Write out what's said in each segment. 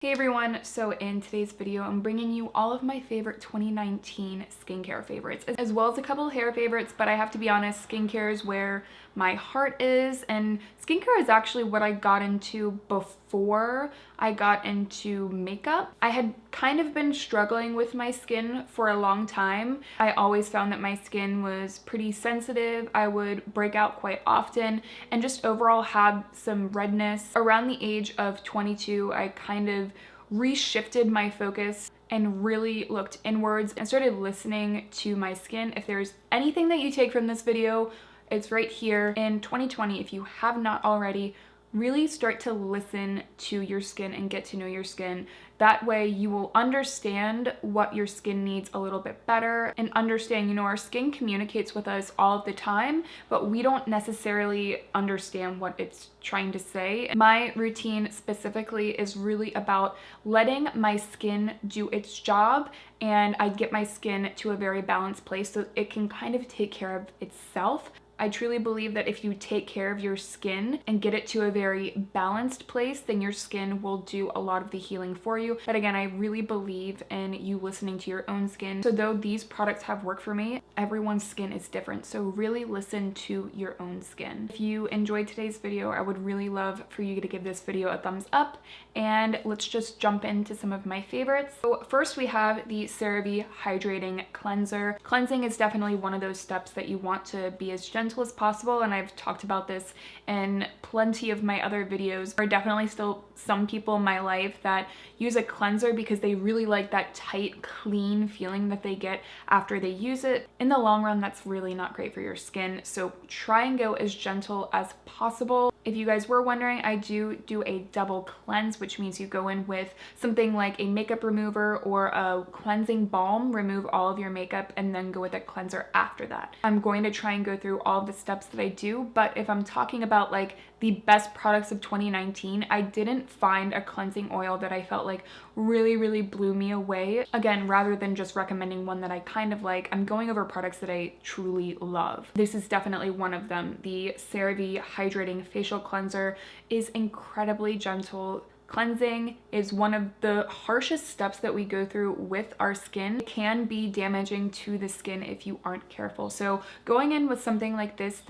Hey everyone, so in today's video, I'm bringing you all of my favorite 2019 skincare favorites, as well as a couple hair favorites, but I have to be honest, skincare is where my heart is, and skincare is actually what I got into before I got into makeup. I had kind of been struggling with my skin for a long time. I always found that my skin was pretty sensitive. I would break out quite often and just overall had some redness. Around the age of 22, I kind of reshifted my focus and really looked inwards and started listening to my skin. If there's anything that you take from this video, it's right here. In 2020, if you have not already, really start to listen to your skin and get to know your skin. That way you will understand what your skin needs a little bit better and understand, our skin communicates with us all of the time, but we don't necessarily understand what it's trying to say. My routine specifically is really about letting my skin do its job, and I get my skin to a very balanced place so it can kind of take care of itself. I truly believe that if you take care of your skin and get it to a very balanced place, then your skin will do a lot of the healing for you. But again, I really believe in you listening to your own skin. So though these products have worked for me, everyone's skin is different. So really listen to your own skin. If you enjoyed today's video, I would really love for you to give this video a thumbs up, and let's just jump into some of my favorites. So first we have the CeraVe Hydrating Cleanser. Cleansing is definitely one of those steps that you want to be as gentle as possible, and I've talked about this in plenty of my other videos. There are definitely still some people in my life that use a cleanser because they really like that tight, clean feeling that they get after they use it. In the long run, that's really not great for your skin, so try and go as gentle as possible. If you guys were wondering, I do a double cleanse, which means you go in with something like a makeup remover or a cleansing balm, remove all of your makeup, and then go with a cleanser after that. I'm going to try and go through all of the steps that I do, but if I'm talking about like the best products of 2019, I didn't find a cleansing oil that I felt like really blew me away. Again, rather than just recommending one that I kind of like, I'm going over products that I truly love. This is definitely one of them. The CeraVe Hydrating Facial Cleanser is incredibly gentle. Cleansing is one of the harshest steps that we go through with our skin. It can be damaging to the skin if you aren't careful. So going in with something like this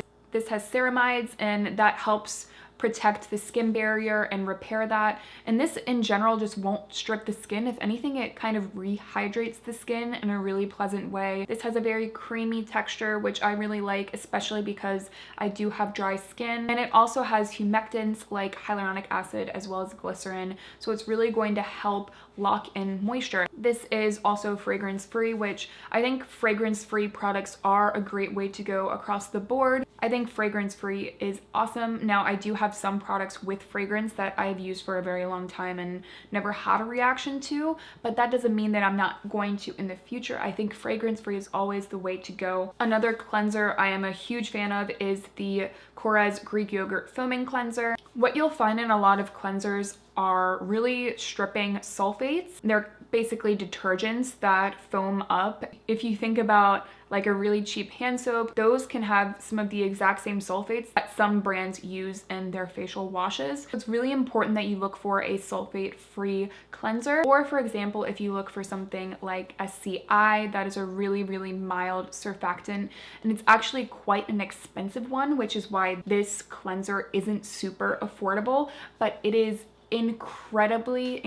has ceramides, and that helps protect the skin barrier and repair that. And this in general just won't strip the skin. If anything, it kind of rehydrates the skin in a really pleasant way. This has a very creamy texture, which I really like, especially because I do have dry skin. And it also has humectants like hyaluronic acid as well as glycerin. So it's really going to help lock in moisture. This is also fragrance free, which I think fragrance free products are a great way to go across the board. I think fragrance free is awesome. Now I do have some products with fragrance that I've used for a very long time and never had a reaction to, but that doesn't mean that I'm not going to in the future. I think fragrance free is always the way to go. Another cleanser I am a huge fan of is the Korres Greek Yogurt Foaming Cleanser. What you'll find in a lot of cleansers are really stripping sulfates. They're basically detergents that foam up. If you think about like a really cheap hand soap, those can have some of the exact same sulfates that some brands use in their facial washes. It's really important that you look for a sulfate-free cleanser. Or for example, if you look for something like SCI, that is a really mild surfactant, and it's actually quite an expensive one, which is why this cleanser isn't super affordable, but it is incredibly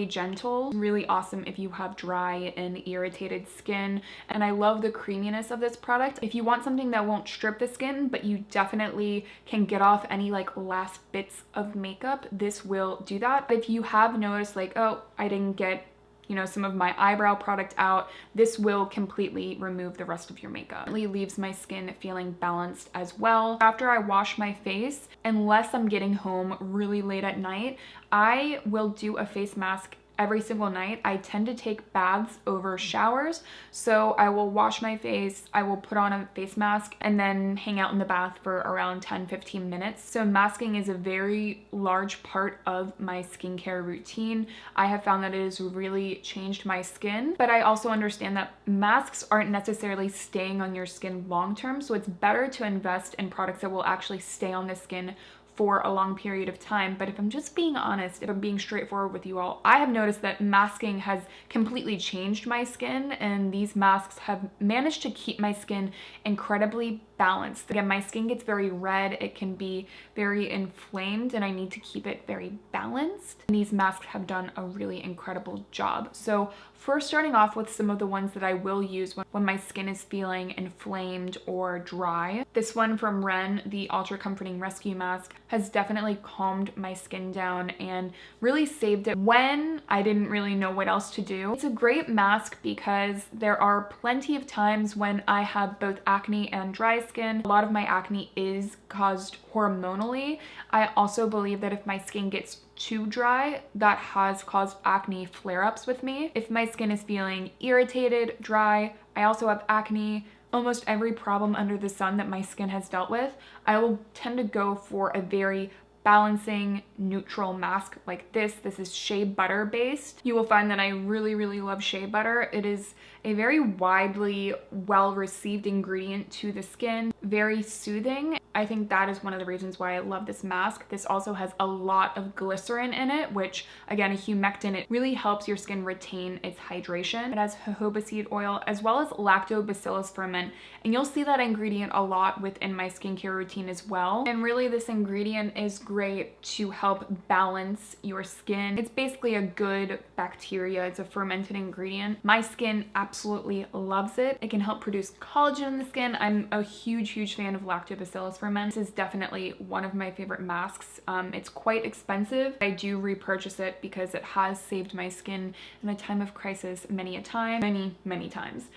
gentle. Really awesome if you have dry and irritated skin, and I love the creaminess of this product. If you want something that won't strip the skin but you definitely can get off any like last bits of makeup, this will do that. But if you have noticed like, oh, I didn't get some of my eyebrow product out, this will completely remove the rest of your makeup. It leaves my skin feeling balanced as well. After I wash my face, unless I'm getting home really late at night, I will do a face mask every single night. I tend to take baths over showers, so I will wash my face, I will put on a face mask, and then hang out in the bath for around 10-15 minutes. So masking is a very large part of my skincare routine. I have found that it has really changed my skin, but I also understand that masks aren't necessarily staying on your skin long term, so it's better to invest in products that will actually stay on the skin for a long period of time. But if I'm just being honest, if I'm being straightforward with you all, I have noticed that masking has completely changed my skin, and these masks have managed to keep my skin incredibly balanced. Again, my skin gets very red, it can be very inflamed, and I need to keep it very balanced. And these masks have done a really incredible job. So first, starting off with some of the ones that I will use when my skin is feeling inflamed or dry. This one from Ren, the Ultra Comforting Rescue Mask, has definitely calmed my skin down and really saved it when I didn't really know what else to do. It's a great mask because there are plenty of times when I have both acne and dry skin. A lot of my acne is caused hormonally. I also believe that if my skin gets too dry, that has caused acne flare-ups with me. If my skin is feeling irritated, dry, I also have acne, almost every problem under the sun that my skin has dealt with, I will tend to go for a very balancing neutral mask like this. This is shea butter based. You will find that I really love shea butter. It is a very widely well received ingredient to the skin, very soothing. I think that is one of the reasons why I love this mask. This also has a lot of glycerin in it, which again, a humectant, it really helps your skin retain its hydration. It has jojoba seed oil as well as lactobacillus ferment, and you'll see that ingredient a lot within my skincare routine as well. And really this ingredient is great to help balance your skin. It's basically a good bacteria. It's a fermented ingredient. My skin absolutely loves it. It can help produce collagen in the skin. I'm a huge fan of lactobacillus ferment. This is definitely one of my favorite masks. It's quite expensive. I do repurchase it because it has saved my skin in a time of crisis many a time, many times.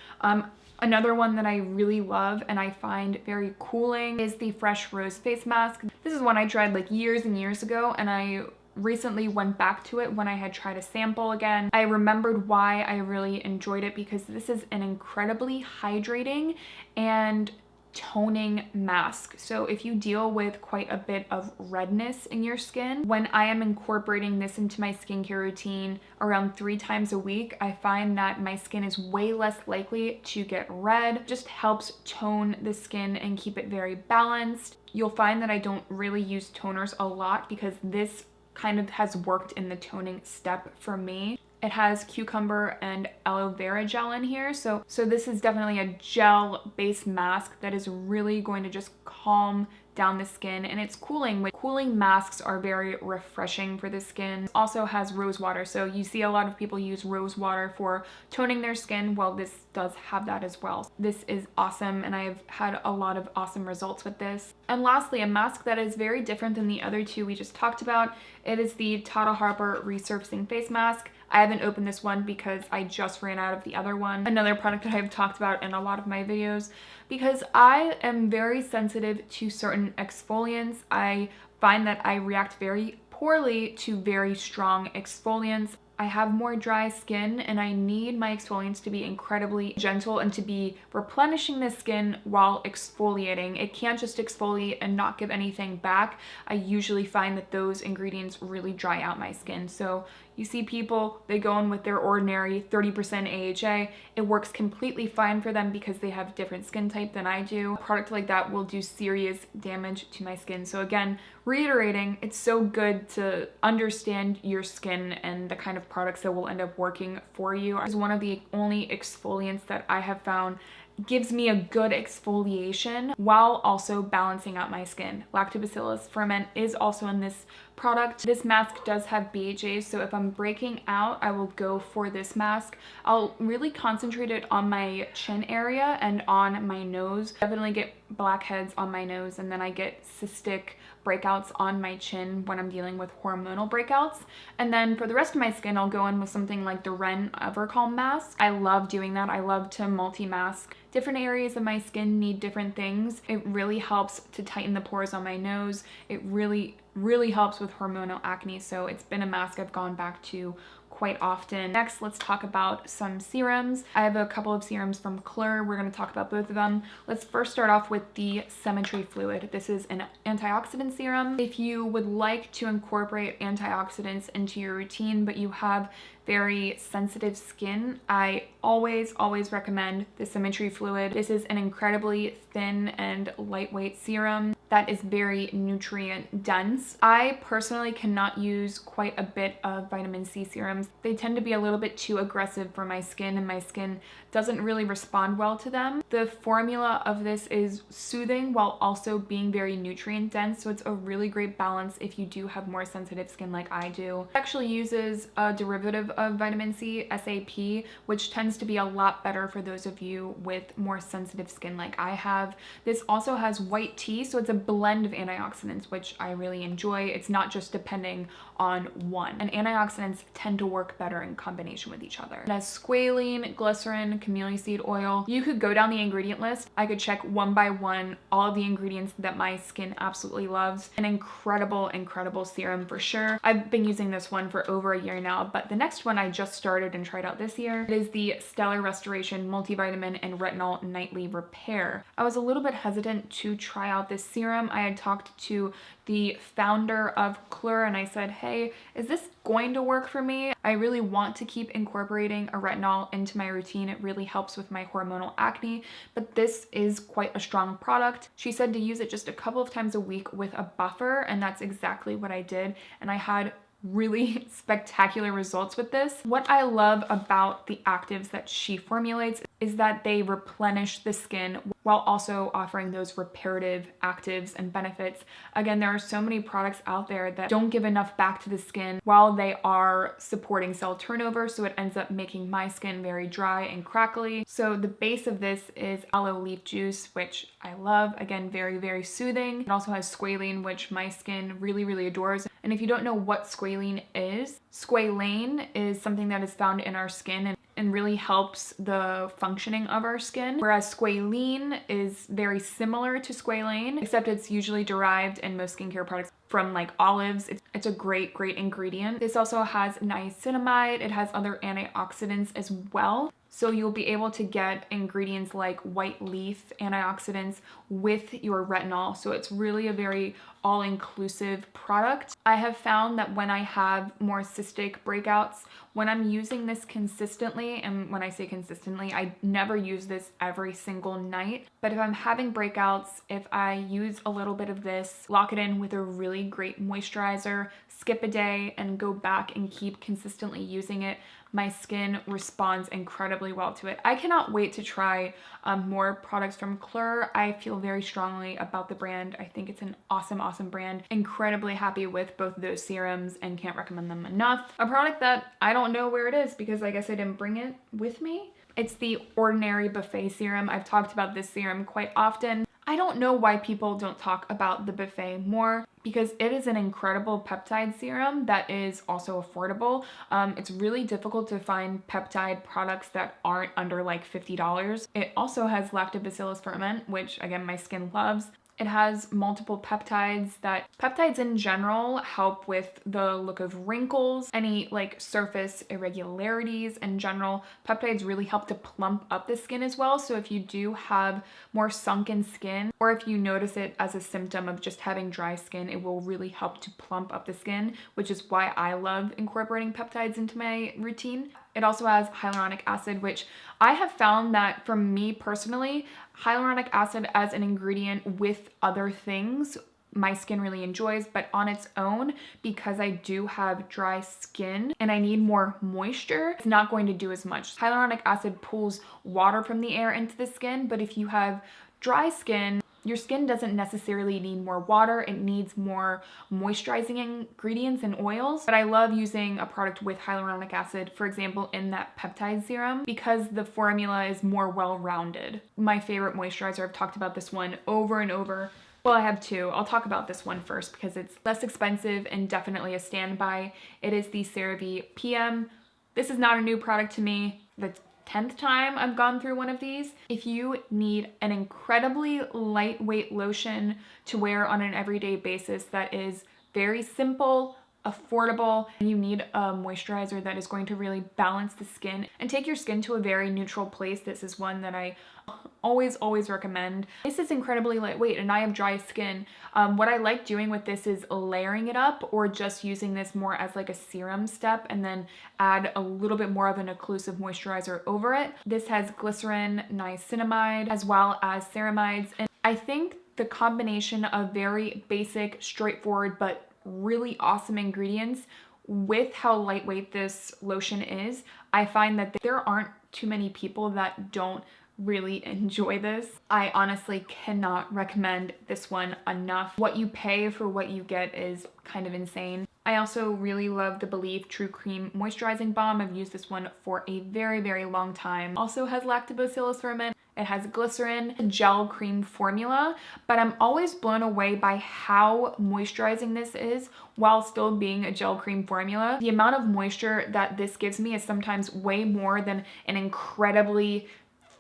Another one that I really love and I find very cooling is the Fresh Rose Face Mask. This is one I tried like years and years ago, and I recently went back to it when I had tried a sample again. I remembered why I really enjoyed it because this is an incredibly hydrating and toning mask. So if you deal with quite a bit of redness in your skin, when I am incorporating this into my skincare routine around 3 times a week, I find that my skin is way less likely to get red. It just helps tone the skin and keep it very balanced. You'll find that I don't really use toners a lot because this kind of has worked in the toning step for me. It has cucumber and aloe vera gel in here. So this is definitely a gel-based mask that is really going to just calm down the skin, and it's cooling. Cooling masks are very refreshing for the skin. It also has rose water. So you see a lot of people use rose water for toning their skin. Well, this does have that as well. This is awesome, and I've had a lot of awesome results with this. And lastly, a mask that is very different than the other two we just talked about. It is the Tata Harper Resurfacing Face Mask. I haven't opened this one because I just ran out of the other one. Another product that I've talked about in a lot of my videos because I am very sensitive to certain exfoliants. I find that I react very poorly to very strong exfoliants. I have more dry skin and I need my exfoliants to be incredibly gentle and to be replenishing the skin while exfoliating. It can't just exfoliate and not give anything back. I usually find that those ingredients really dry out my skin. So you see people, they go in with their ordinary 30% AHA. It works completely fine for them because they have different skin type than I do. A product like that will do serious damage to my skin. So again, reiterating, it's so good to understand your skin and the kind of products that will end up working for you. It's one of the only exfoliants that I have found gives me a good exfoliation while also balancing out my skin. Lactobacillus ferment is also in this product. This mask does have BHAs, so if I'm breaking out, I will go for this mask. I'll really concentrate it on my chin area and on my nose. Definitely get blackheads on my nose, and then I get cystic breakouts on my chin when I'm dealing with hormonal breakouts. And then for the rest of my skin, I'll go in with something like the Ren Evercalm mask. I love doing that. I love to multi-mask. Different areas of my skin need different things. It really helps to tighten the pores on my nose. It really helps with hormonal acne. So it's been a mask I've gone back to quite often. Next, let's talk about some serums. I have a couple of serums from Klur. We're going to talk about both of them. Let's first start off with the Symmetry fluid. This is an antioxidant serum. If you would like to incorporate antioxidants into your routine, but you have very sensitive skin, I always recommend the Symmetry fluid. This is an incredibly thin and lightweight serum that is very nutrient dense. I personally cannot use quite a bit of vitamin C serums. They tend to be a little bit too aggressive for my skin, and my skin doesn't really respond well to them. The formula of this is soothing while also being very nutrient dense, so it's a really great balance if you do have more sensitive skin like I do. It actually uses a derivative of vitamin C, SAP, which tends to be a lot better for those of you with more sensitive skin like I have. This also has white tea, so it's a blend of antioxidants, which I really enjoy. It's not just depending on one, and antioxidants tend to work better in combination with each other. It has squalene, glycerin, camellia seed oil. You could go down the ingredient list. I could check one by one all of the ingredients that my skin absolutely loves. An incredible, incredible serum for sure. I've been using this one for over a year now, but the next one I just started and tried out this year. It is the Stellar Restoration Multivitamin and Retinol Nightly Repair. I was a little bit hesitant to try out this serum. I had talked to the founder of Klur and I said, hey, is this going to work for me? I really want to keep incorporating a retinol into my routine. It really helps with my hormonal acne, but this is quite a strong product. She said to use it just a couple of times a week with a buffer, and that's exactly what I did, and I had really spectacular results with this. What I love about the actives that she formulates is that they replenish the skin while also offering those reparative actives and benefits. Again, there are so many products out there that don't give enough back to the skin while they are supporting cell turnover, so it ends up making my skin very dry and crackly. So the base of this is aloe leaf juice, which I love. Again, very, very soothing. It also has squalene, which my skin really, really adores. And if you don't know what squalene is something that is found in our skin and really helps the functioning of our skin. Whereas squalene is very similar to squalane, except it's usually derived in most skincare products from like olives. It's a great, great ingredient. This also has niacinamide. It has other antioxidants as well. So you'll be able to get ingredients like white leaf antioxidants with your retinol. So it's really a very all-inclusive product. I have found that when I have more cystic breakouts, when I'm using this consistently, and when I say consistently, I never use this every single night, but if I'm having breakouts, if I use a little bit of this, lock it in with a really great moisturizer, skip a day and go back and keep consistently using it, my skin responds incredibly well to it. I cannot wait to try more products from Klur. I feel very strongly about the brand. I think it's an awesome, awesome brand. Incredibly happy with both of those serums and can't recommend them enough. A product that I don't know where it is because I guess I didn't bring it with me. It's the Ordinary Buffet Serum. I've talked about this serum quite often. I don't know why people don't talk about the Buffet more because it is an incredible peptide serum that is also affordable. It's really difficult to find peptide products that aren't under like $50. It also has lactobacillus ferment, which again, my skin loves. It has multiple peptides peptides in general help with the look of wrinkles, any like surface irregularities in general. Peptides really help to plump up the skin as well. So if you do have more sunken skin, or if you notice it as a symptom of just having dry skin, it will really help to plump up the skin, which is why I love incorporating peptides into my routine. It also has hyaluronic acid, which I have found that for me personally, hyaluronic acid as an ingredient with other things, my skin really enjoys, but on its own, because I do have dry skin and I need more moisture, it's not going to do as much. Hyaluronic acid pulls water from the air into the skin, but if you have dry skin, your skin doesn't necessarily need more water, it needs more moisturizing ingredients and oils. But I love using a product with hyaluronic acid, for example, in that peptide serum, because the formula is more well-rounded. My favorite moisturizer, I've talked about this one over and over. Well, I have two. I'll talk about this one first because it's less expensive and definitely a standby. It is the CeraVe PM. This is not a new product to me. The 10th time I've gone through one of these. If you need an incredibly lightweight lotion to wear on an everyday basis that is very simple, affordable, and you need a moisturizer that is going to really balance the skin and take your skin to a very neutral place, this is one that I always recommend. This is incredibly lightweight and I have dry skin. What I like doing with this is layering it up or just using this more as like a serum step and then add a little bit more of an occlusive moisturizer over it. This has glycerin, niacinamide, as well as ceramides. And I think the combination of very basic, straightforward, but really awesome ingredients with how lightweight this lotion is, I find that there aren't too many people that don't really enjoy this. I honestly cannot recommend this one enough. What you pay for what you get is kind of insane. I also really love the Belif True Cream Moisturizing Balm. I've used this one for a very, very long time. Also has lactobacillus ferment. It has glycerin, gel cream formula, but I'm always blown away by how moisturizing this is while still being a gel cream formula. The amount of moisture that this gives me is sometimes way more than an incredibly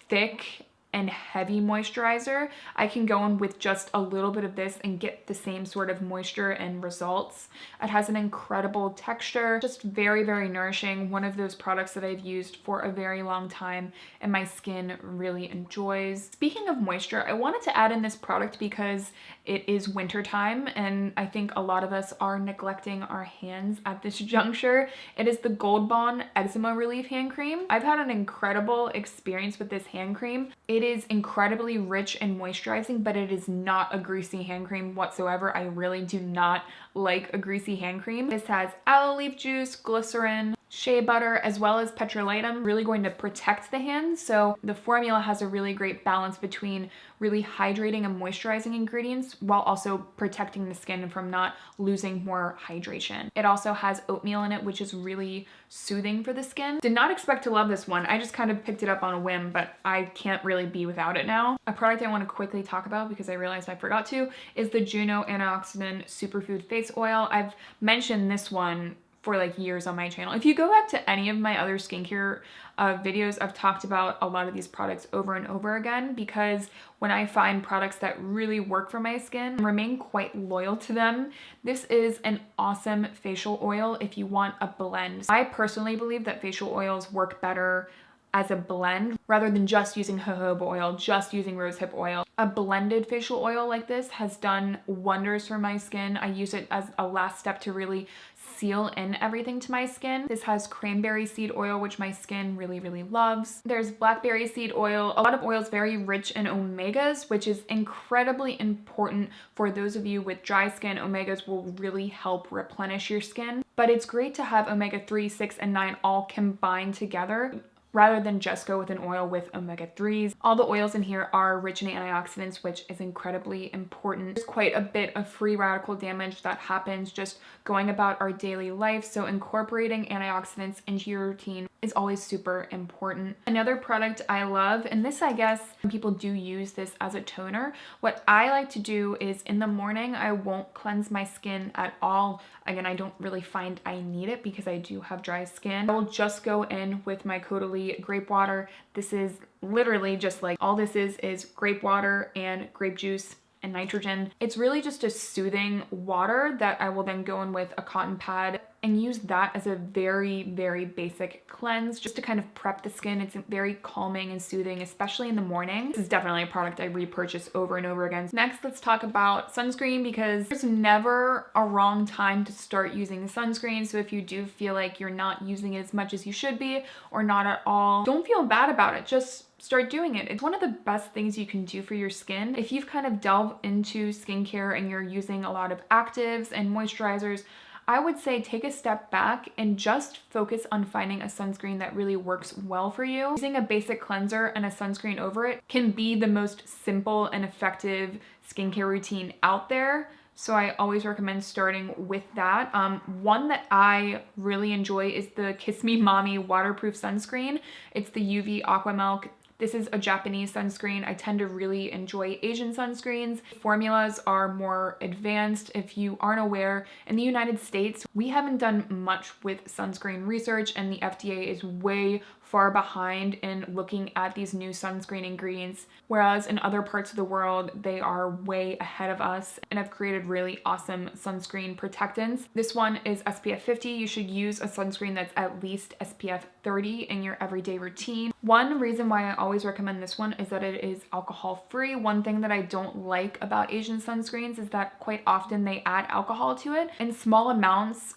thick and heavy moisturizer. I can go in with just a little bit of this and get the same sort of moisture and results. It has an incredible texture, just very, very nourishing. One of those products that I've used for a very long time and my skin really enjoys. Speaking of moisture, I wanted to add in this product because it is winter time and I think a lot of us are neglecting our hands at this juncture. It is the Gold Bond Eczema Relief Hand Cream. I've had an incredible experience with this hand cream. It is incredibly rich and moisturizing, but it is not a greasy hand cream whatsoever. I really do not like a greasy hand cream. This has aloe leaf juice, glycerin, shea butter, as well as petrolatum, really going to protect the hands. So the formula has a really great balance between really hydrating and moisturizing ingredients while also protecting the skin from not losing more hydration. It also has oatmeal in it, which is really soothing for the skin. Did not expect to love this one. I just kind of picked it up on a whim, but I can't really be without it now. A product I want to quickly talk about because I realized I forgot to is the Juno Antioxidant Superfood Face Oil. I've mentioned this one for like years on my channel. If you go back to any of my other skincare videos, I've talked about a lot of these products over and over again because when I find products that really work for my skin, I remain quite loyal to them. This is an awesome facial oil if you want a blend. I personally believe that facial oils work better as a blend rather than just using jojoba oil, just using rosehip oil. A blended facial oil like this has done wonders for my skin. I use it as a last step to really seal in everything to my skin. This has cranberry seed oil, which my skin really, really loves. There's blackberry seed oil. A lot of oils very rich in omegas, which is incredibly important for those of you with dry skin. Omegas will really help replenish your skin, but it's great to have omega-3, 6, and 9 all combined together rather than just go with an oil with omega-3s. All the oils in here are rich in antioxidants, which is incredibly important. There's quite a bit of free radical damage that happens just going about our daily life, so incorporating antioxidants into your routine is always super important. Another product I love, and this I guess people do use this as a toner, what I like to do is in the morning I won't cleanse my skin at all. Again, I don't really find I need it because I do have dry skin. I will just go in with my Caudalie grape water. This is literally just like, all this is grape water and grape juice and nitrogen. It's really just a soothing water that I will then go in with a cotton pad and use that as a very, very basic cleanse just to kind of prep the skin. It's very calming and soothing, especially in the morning. This is definitely a product I repurchase over and over again. Next, let's talk about sunscreen because there's never a wrong time to start using sunscreen. So if you do feel like you're not using it as much as you should be or not at all, don't feel bad about it. Just start doing it. It's one of the best things you can do for your skin. If you've kind of delved into skincare and you're using a lot of actives and moisturizers, I would say take a step back and just focus on finding a sunscreen that really works well for you. Using a basic cleanser and a sunscreen over it can be the most simple and effective skincare routine out there. So I always recommend starting with that. One that I really enjoy is the Kiss Me Mommy waterproof sunscreen. It's the UV Aqua Milk. This is a Japanese sunscreen. I tend to really enjoy Asian sunscreens. Formulas are more advanced. If you aren't aware, in the United States, we haven't done much with sunscreen research and the FDA is way far behind in looking at these new sunscreen ingredients, whereas in other parts of the world, they are way ahead of us and have created really awesome sunscreen protectants. This one is SPF 50. You should use a sunscreen that's at least SPF 30 in your everyday routine. One reason why I always recommend this one is that it is alcohol free. One thing that I don't like about Asian sunscreens is that quite often they add alcohol to it in small amounts.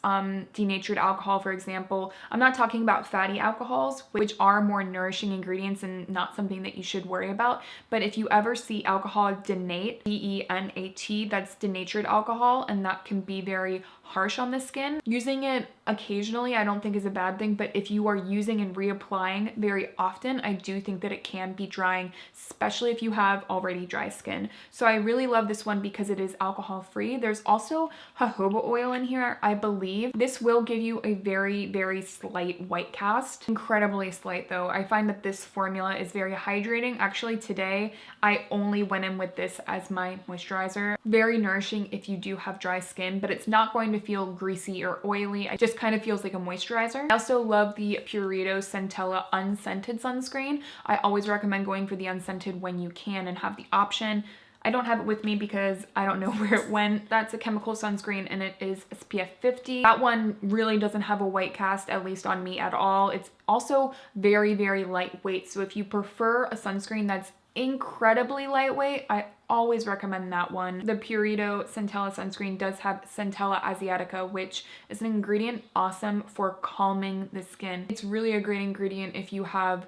Denatured alcohol, for example. I'm not talking about fatty alcohols, which are more nourishing ingredients and not something that you should worry about. But if you ever see alcohol denate, D-E-N-A-T, that's denatured alcohol, and that can be very harsh on the skin. Using it occasionally I don't think is a bad thing, but if you are using and reapplying very often, I do think that it can be drying, especially if you have already dry skin. So I really love this one because it is alcohol free. There's also jojoba oil in here, I believe. This will give you a very, very slight white cast. Incredibly slight though. I find that this formula is very hydrating. Actually today, I only went in with this as my moisturizer. Very nourishing if you do have dry skin, but it's not going to feel greasy or oily. It just kind of feels like a moisturizer. I also love the Purito Centella unscented sunscreen. I always recommend going for the unscented when you can and have the option. I don't have it with me because I don't know where it went. That's a chemical sunscreen and it is SPF 50. That one really doesn't have a white cast, at least on me at all. It's also very, very lightweight. So if you prefer a sunscreen that's incredibly lightweight, I always recommend that one. The Purito Centella sunscreen does have Centella asiatica, which is an ingredient awesome for calming the skin. It's really a great ingredient if you have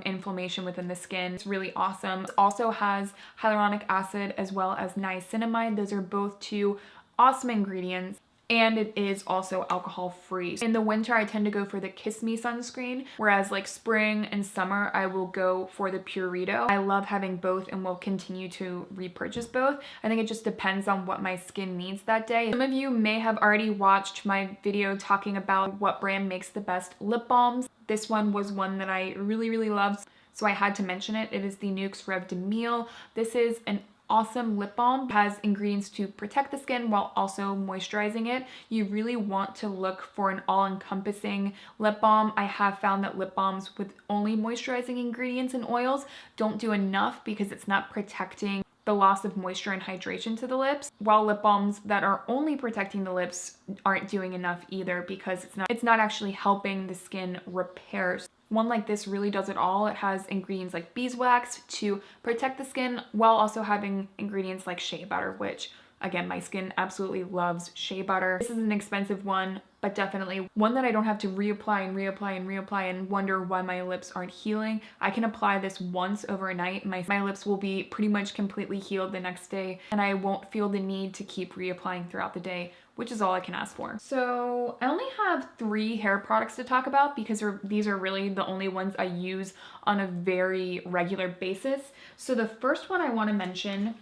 inflammation within the skin. It's really awesome. It also has hyaluronic acid as well as niacinamide. Those are both two awesome ingredients. And it is also alcohol free. In the winter, I tend to go for the Kiss Me sunscreen, whereas like spring and summer, I will go for the Purito. I love having both and will continue to repurchase both. I think it just depends on what my skin needs that day. Some of you may have already watched my video talking about what brand makes the best lip balms. This one was one that I really, really loved, so I had to mention it. It is the Nuxe Reve de Miel. This is an awesome lip balm. It has ingredients to protect the skin while also moisturizing it. You really want to look for an all-encompassing lip balm. I have found that lip balms with only moisturizing ingredients and oils don't do enough because it's not protecting the loss of moisture and hydration to the lips, while lip balms that are only protecting the lips aren't doing enough either because it's not actually helping the skin repair. One like this really does it all. It has ingredients like beeswax to protect the skin while also having ingredients like shea butter, which again, my skin absolutely loves shea butter. This is an expensive one, but definitely one that I don't have to reapply and reapply and reapply and wonder why my lips aren't healing. I can apply this once overnight. My lips will be pretty much completely healed the next day, and I won't feel the need to keep reapplying throughout the day, which is all I can ask for. So I only have 3 hair products to talk about because these are really the only ones I use on a very regular basis. So the first one I want to mention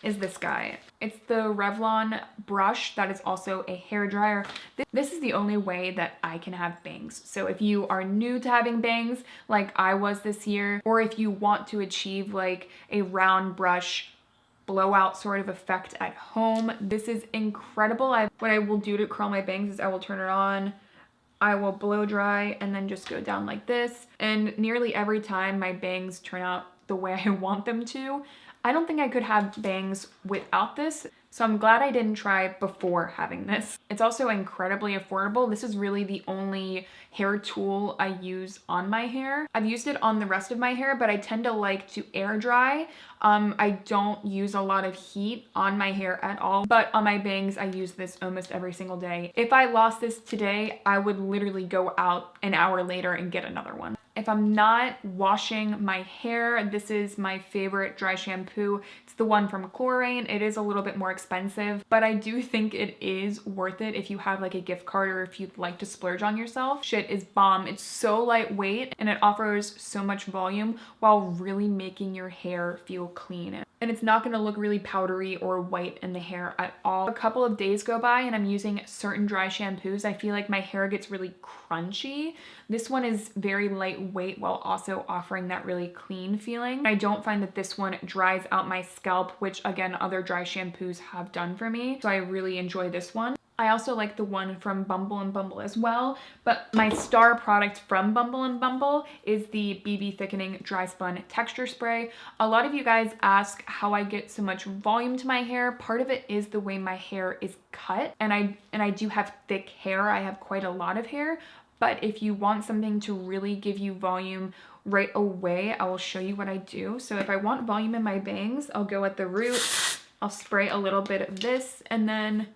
is this guy. It's the Revlon brush that is also a hair dryer. This is the only way that I can have bangs. So if you are new to having bangs like I was this year, or if you want to achieve like a round brush blowout sort of effect at home, this is incredible. What I will do to curl my bangs is I will turn it on, I will blow dry, and then just go down like this. And nearly every time my bangs turn out the way I want them to. I don't think I could have bangs without this, so I'm glad I didn't try before having this. It's also incredibly affordable. This is really the only hair tool I use on my hair. I've used it on the rest of my hair, but I tend to like to air dry. I don't use a lot of heat on my hair at all, but on my bangs, I use this almost every single day. If I lost this today, I would literally go out an hour later and get another one. If I'm not washing my hair, this is my favorite dry shampoo. It's the one from Klur. It is a little bit more expensive, but I do think it is worth it if you have like a gift card or if you'd like to splurge on yourself. Shit is bomb. It's so lightweight and it offers so much volume while really making your hair feel clean. And it's not gonna look really powdery or white in the hair at all. A couple of days go by and I'm using certain dry shampoos. I feel like my hair gets really crunchy. This one is very lightweight while also offering that really clean feeling. I don't find that this one dries out my scalp, which again, other dry shampoos have done for me. So I really enjoy this one. I also like the one from Bumble and Bumble as well, but my star product from Bumble and Bumble is the BB Thickening Dry Spun Texture Spray. A lot of you guys ask how I get so much volume to my hair. Part of it is the way my hair is cut, and I do have thick hair. I have quite a lot of hair, but if you want something to really give you volume right away, I will show you what I do. So if I want volume in my bangs, I'll go at the root, I'll spray a little bit of this, and then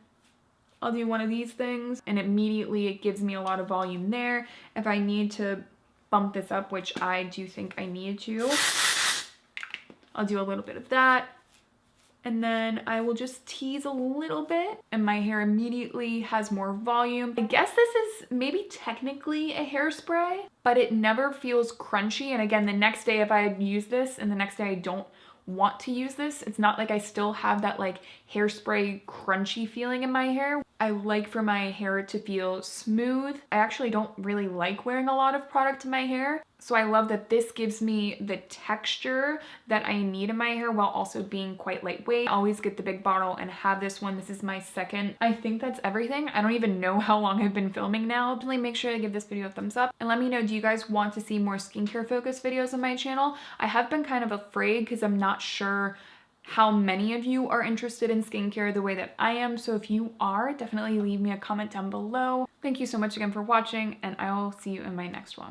I'll do one of these things, and immediately it gives me a lot of volume there. If I need to bump this up, which I do think I need to, I'll do a little bit of that. And then I will just tease a little bit, and my hair immediately has more volume. I guess this is maybe technically a hairspray, but it never feels crunchy. And again, the next day if I use this and the next day I don't want to use this, it's not like I still have that like hairspray crunchy feeling in my hair. I like for my hair to feel smooth. I actually don't really like wearing a lot of product in my hair, so I love that this gives me the texture that I need in my hair while also being quite lightweight. I always get the big bottle and have this one. This is my second. I think that's everything. I don't even know how long I've been filming now. Definitely make sure to give this video a thumbs up and let me know, do you guys want to see more skincare focused videos on my channel? I have been kind of afraid because I'm not sure how many of you are interested in skincare the way that I am. So if you are, definitely leave me a comment down below. Thank you so much again for watching, and I will see you in my next one.